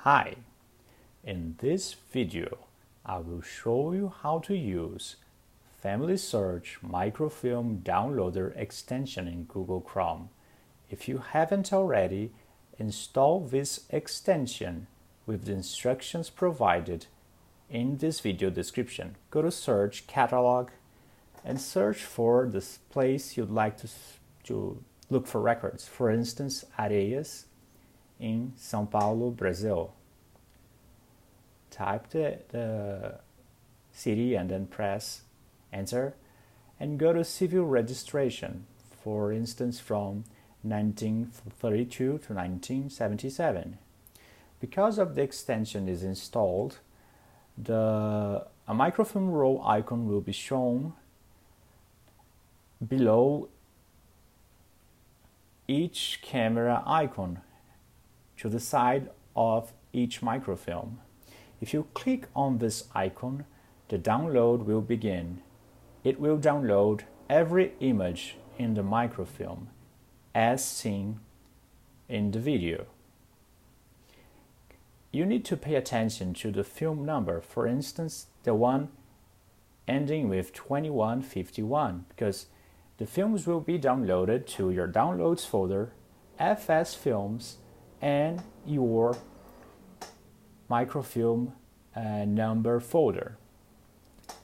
Hi, in this video, I will show you how to use FamilySearch Microfilm Downloader extension in Google Chrome. If you haven't already, install this extension with the instructions provided in this video description. Go to Search Catalog and search for the place you'd like to look for records. For instance, Areias in São Paulo, Brazil. Type the city and then press enter and go to civil registration, for instance from 1932 to 1977. Because of the extension is installed, a microfilm roll icon will be shown below each camera icon to the side of each microfilm. If you click on this icon, the download will begin. It will download every image in the microfilm as seen in the video. You need to pay attention to the film number, for instance, the one ending with 2151, because the films will be downloaded to your Downloads folder, FS Films, and your microfilm number folder.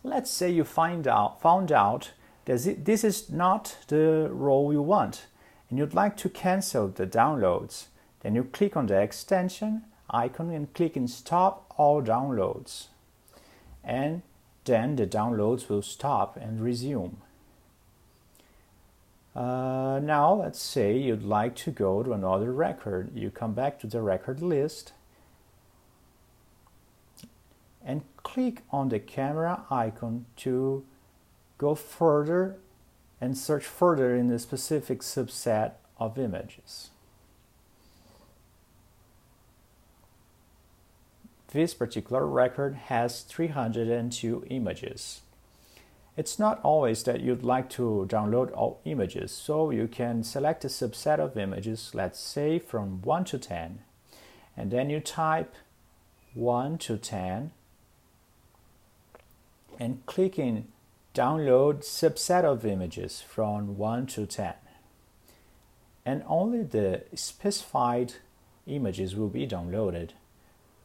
Let's say you found out that this is not the roll you want and you'd like to cancel the downloads. Then you click on the extension icon and click in Stop All Downloads. And then the downloads will stop and resume. Now let's say you'd like to go to another record. You come back to the record list and click on the camera icon to go further and search further in a specific subset of images. This particular record has 302 images. It's not always that you'd like to download all images, so you can select a subset of images, let's say from 1 to 10, and then you type 1 to 10 and click in Download subset of images from 1 to 10. And only the specified images will be downloaded.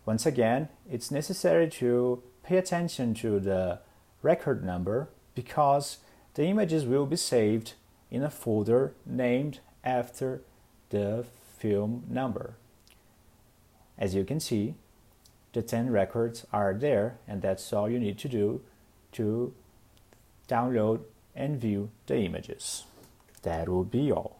Once again, it's necessary to pay attention to the record number because the images will be saved in a folder named after the film number. As you can see, the 10 records are there, and that's all you need to do to download and view the images. That will be all.